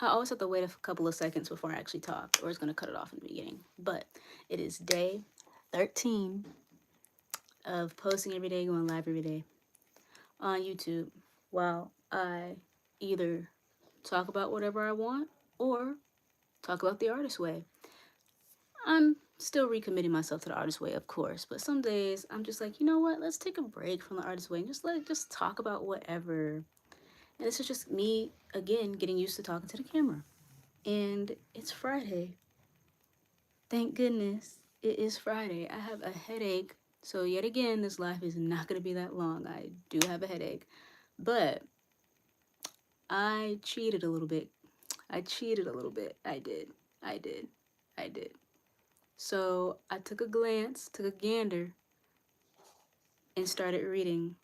I always have to wait a couple of seconds before I actually talk, or it's going to cut it off in the beginning. But it is day 13 of posting every day, going live every day on YouTube, while I either talk about whatever I want or talk about the artist way. I'm still recommitting myself to the artist way, of course, but some days I'm just like, you know what? Let's take a break from the artist way and just talk about whatever. And this is just me again getting used to talking to the camera. And it's Friday. Thank goodness it is Friday. I have a headache. So yet again, this live is not going to be that long. I do have a headache. But I cheated a little bit. I cheated a little bit. I did. I did. I did. So I took a glance, took a gander, and started reading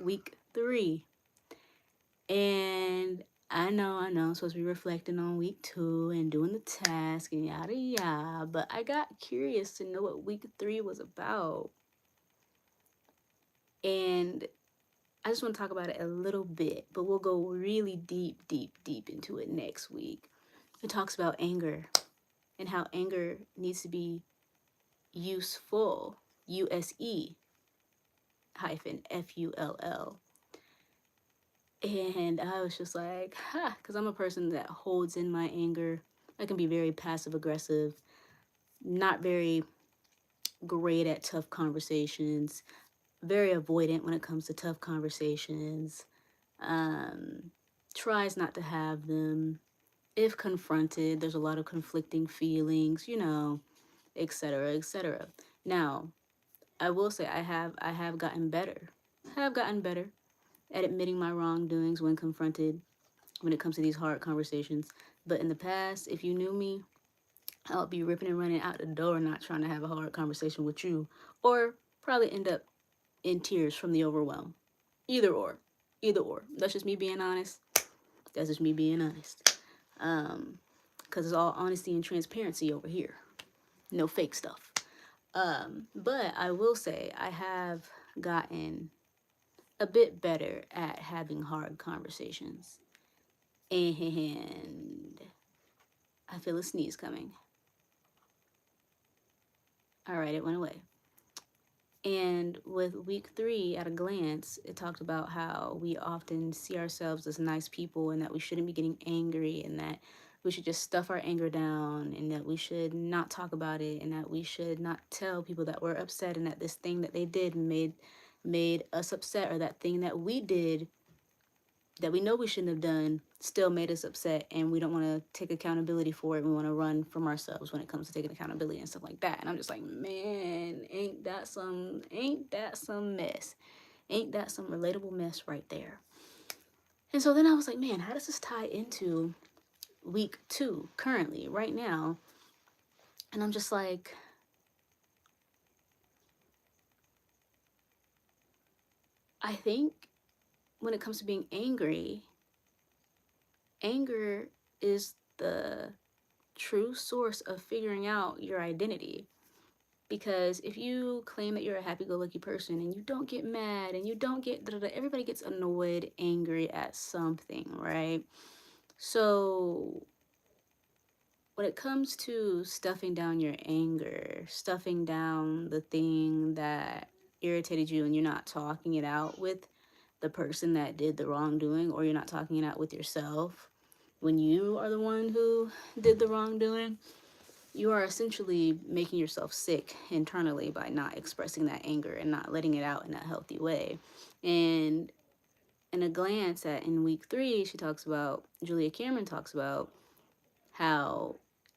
week 3. And I'm supposed to be reflecting on week 2 and doing the task and yada yada. But I got curious to know what week 3 was about. And I just want to talk about it a little bit, but we'll go really deep into it next week. It talks about anger and how anger needs to be useful, USE hyphen FULL. And I was just like, because I'm a person that holds in my anger. I can be very passive aggressive, not very great at tough conversations, very avoidant when it comes to tough conversations, tries not to have them. If confronted, there's a lot of conflicting feelings, etc., etc. Now, I will say I have gotten better. I have gotten better at admitting my wrongdoings when confronted when it comes to these hard conversations. But in the past, if you knew me, I would be ripping and running out the door, not trying to have a hard conversation with you, or probably end up in tears from the overwhelm. Either or. Either or. That's just me being honest. That's just me being honest. Because it's all honesty and transparency over here. No fake stuff. But I will say I have gotten a bit better at having hard conversations. And I feel a sneeze coming. All right, it went away. And with week 3, at a glance, it talked about how we often see ourselves as nice people and that we shouldn't be getting angry and that we should just stuff our anger down and that we should not talk about it and that we should not tell people that we're upset and that this thing that they did made us upset, or that thing that we did that we know we shouldn't have done still made us upset, and we don't want to take accountability for it. We want to run from ourselves when it comes to taking accountability and stuff like that. And I'm just like, man, ain't that some mess? Ain't that some relatable mess right there? And so then I was like, man, how does this tie into week 2 currently, right now? And I'm just like, I think when it comes to being angry, anger is the true source of figuring out your identity. Because if you claim that you're a happy-go-lucky person and you don't get mad and you don't get everybody gets annoyed, angry at something, right? So when it comes to stuffing down your anger, stuffing down the thing that irritated you, and you're not talking it out with the person that did the wrongdoing, or you're not talking it out with yourself when you are the one who did the wrongdoing, you are essentially making yourself sick internally by not expressing that anger and not letting it out in a healthy way. And in a glance at in week 3, Julia Cameron talks about how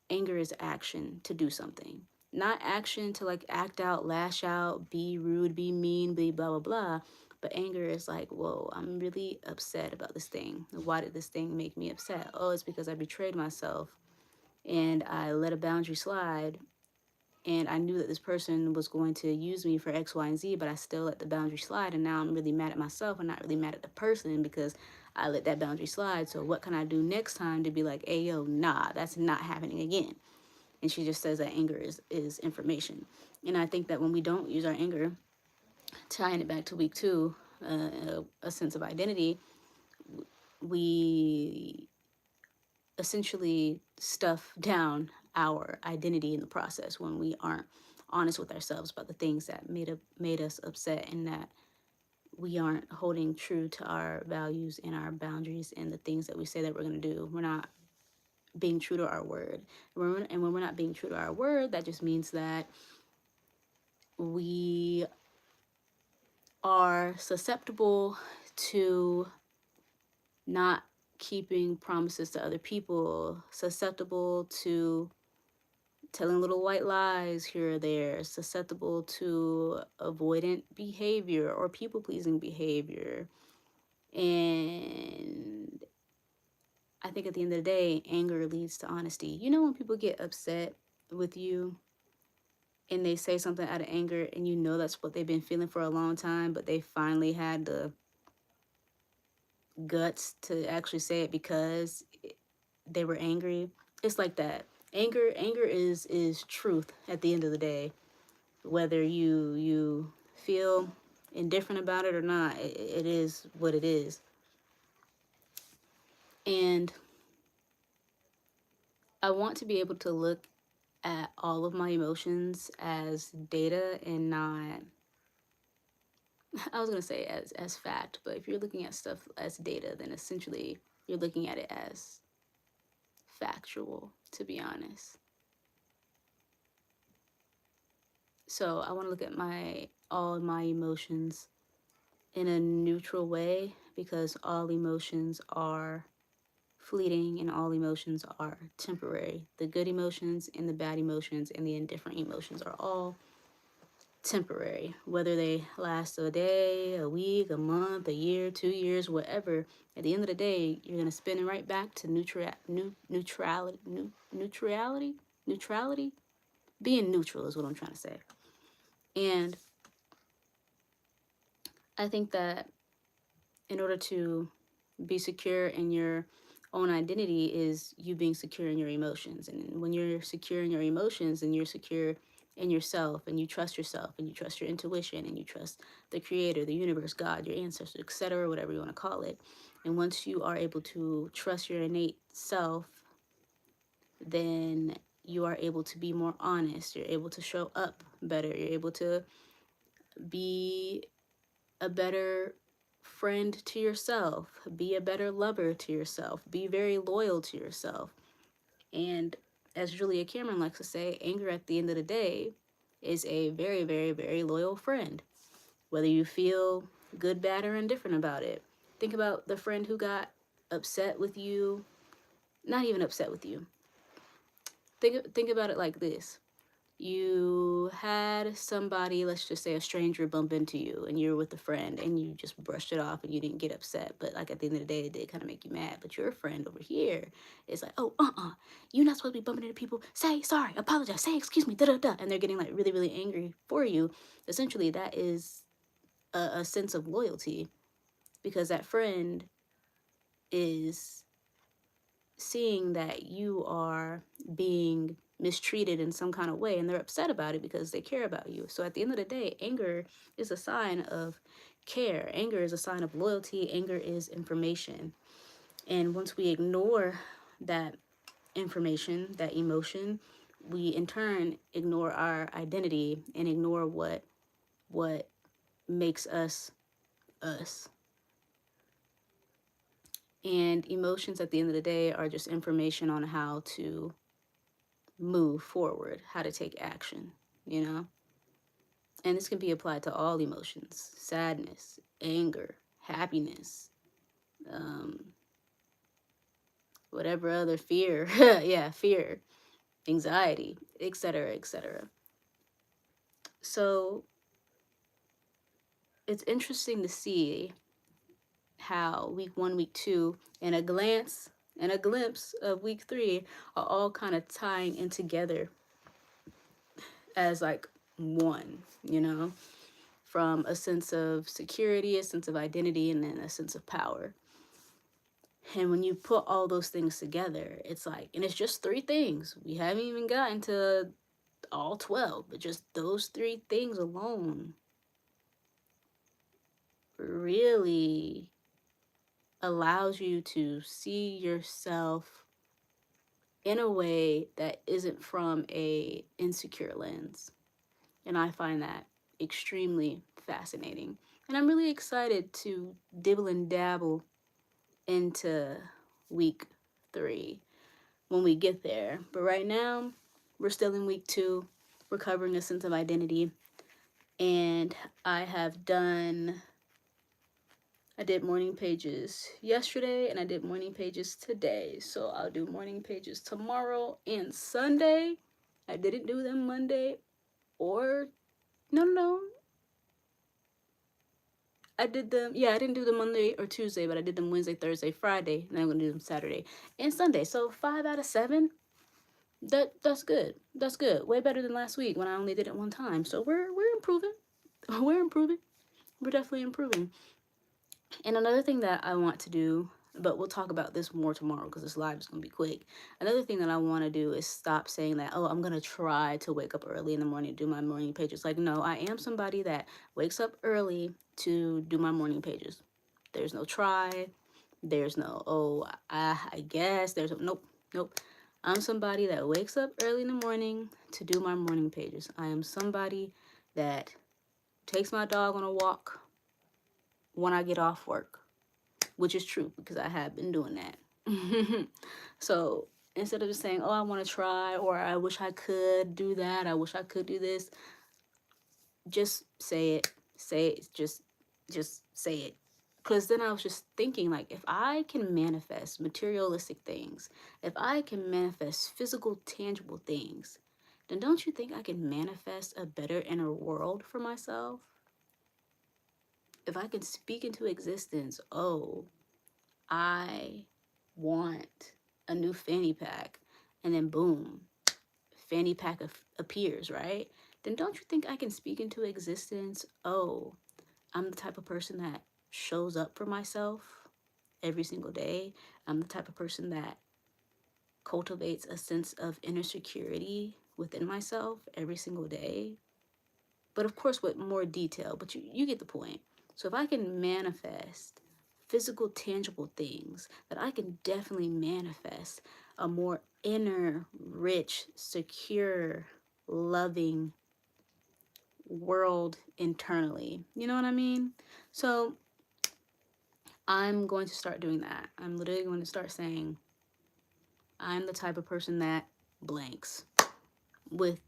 anger is action to do something. Not action to like act out, lash out, be rude, be mean, be blah, blah, blah. But anger is like, whoa, I'm really upset about this thing. Why did this thing make me upset? Oh, it's because I betrayed myself and I let a boundary slide, and I knew that this person was going to use me for X, Y, and Z, but I still let the boundary slide, and now I'm really mad at myself and not really mad at the person because I let that boundary slide. So what can I do next time to be like, hey, yo, nah, that's not happening again? And she just says that anger is information. And I think that when we don't use our anger, tying it back to week 2, a sense of identity, we essentially stuff down our identity in the process when we aren't honest with ourselves about the things that made us upset, and that we aren't holding true to our values and our boundaries and the things that we say that we're going to do. We're not being true to our word. And when we're not being true to our word, that just means that we are susceptible to not keeping promises to other people, susceptible to telling little white lies here or there, susceptible to avoidant behavior or people pleasing behavior. And I think at the end of the day, anger leads to honesty. You know, when people get upset with you and they say something out of anger, and you know that's what they've been feeling for a long time, but they finally had the guts to actually say it because they were angry. It's like that. Anger is truth at the end of the day. Whether you feel indifferent about it or not, it is what it is. And I want to be able to look at all of my emotions as data and not, I was going to say as fact, but if you're looking at stuff as data, then essentially you're looking at it as factual, to be honest. So I want to look at all of my emotions in a neutral way, because all emotions are fleeting and all emotions are temporary. The good emotions and the bad emotions and the indifferent emotions are all temporary, whether they last a day, a week, a month, a year, 2 years, whatever. At the end of the day, you're gonna spin it right back to neutrality. Being neutral is what I'm trying to say. And I think that in order to be secure in your own identity is you being secure in your emotions. And when you're secure in your emotions, and you're secure in yourself, and you trust yourself, and you trust your intuition, and you trust the creator, the universe, God, your ancestors, etc., whatever you want to call it. And once you are able to trust your innate self, then you are able to be more honest. You're able to show up better. You're able to be a better friend to yourself, be a better lover to yourself, be very loyal to yourself. And as Julia Cameron likes to say, anger at the end of the day is a very, very, very loyal friend, whether you feel good, bad, or indifferent about it. Think about the friend who got upset with you, not even upset with you. Think about it like this. You had somebody, let's just say a stranger, bump into you, and you're with a friend, and you just brushed it off and you didn't get upset, but like at the end of the day it did kind of make you mad. But your friend over here is like, oh, you're not supposed to be bumping into people, say sorry, apologize, say excuse me, da da da, and they're getting like really, really angry for you. Essentially that is a sense of loyalty, because that friend is seeing that you are being mistreated in some kind of way, and they're upset about it because they care about you. So at the end of the day, anger is a sign of care. Anger is a sign of loyalty. Anger is information. And once we ignore that information, that emotion, we in turn ignore our identity and ignore what makes us us. And emotions at the end of the day are just information on how to move forward, how to take action, you know? And this can be applied to all emotions: sadness, anger, happiness, um, whatever other fear, yeah, fear, anxiety, etc., etc. So it's interesting to see how week 1, week 2, and a glance and a glimpse of week 3 are all kind of tying in together as like one, you know? From a sense of security, a sense of identity, and then a sense of power. And when you put all those things together, it's like, and it's just 3 things. We haven't even gotten to all 12, but just those 3 things alone really allows you to see yourself in a way that isn't from a insecure lens. And I find that extremely fascinating. And I'm really excited to dibble and dabble into week 3 when we get there. But right now, we're still in week 2, recovering a sense of identity. And I did morning pages yesterday and I did morning pages today. So I'll do morning pages tomorrow and Sunday. I didn't do them Monday or no. I did them, yeah, I didn't do them Monday or Tuesday, but I did them Wednesday, Thursday, Friday, and I'm gonna do them Saturday and Sunday. So 5 out of 7. That's good. That's good. Way better than last week when I only did it one time. So we're improving. We're improving. We're definitely improving. And another thing that I want to do, but we'll talk about this more tomorrow because this live is going to be quick. Another thing that I want to do is stop saying that, oh, I'm going to try to wake up early in the morning, do my morning pages. Like, no, I am somebody that wakes up early to do my morning pages. There's no try. There's no, oh, I guess. Nope. I'm somebody that wakes up early in the morning to do my morning pages. I am somebody that takes my dog on a walk when I get off work, which is true because I have been doing that. So instead of just saying, oh, I want to try, or I wish I could do that, I wish I could do this, just say it. Say it. Just say it. Because then I was just thinking, like, if I can manifest materialistic things, if I can manifest physical, tangible things, then don't you think I can manifest a better inner world for myself? If I can speak into existence, oh, I want a new fanny pack, and then boom, fanny pack appears, right? Then don't you think I can speak into existence, oh, I'm the type of person that shows up for myself every single day. I'm the type of person that cultivates a sense of inner security within myself every single day. But of course, with more detail, but you get the point. So if I can manifest physical, tangible things, that I can definitely manifest a more inner, rich, secure, loving world internally. You know what I mean? So I'm going to start doing that. I'm literally going to start saying, I'm the type of person that blanks with,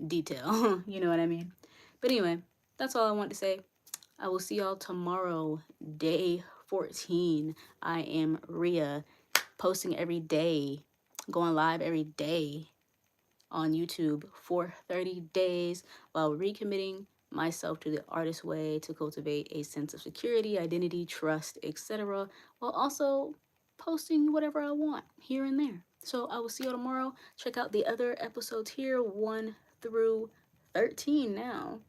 detail. You know what I mean? But anyway, that's all I want to say. I will see y'all tomorrow, day 14. I am Rhea, posting every day, going live every day on YouTube for 30 days while recommitting myself to the artist way to cultivate a sense of security, identity, trust, etc., while also posting whatever I want here and there. So I will see you tomorrow. Check out the other episodes here, 1 through 13 now,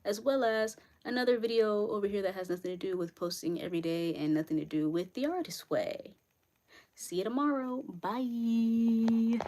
as well as another video over here that has nothing to do with posting every day and nothing to do with the artist way. See you tomorrow. Bye.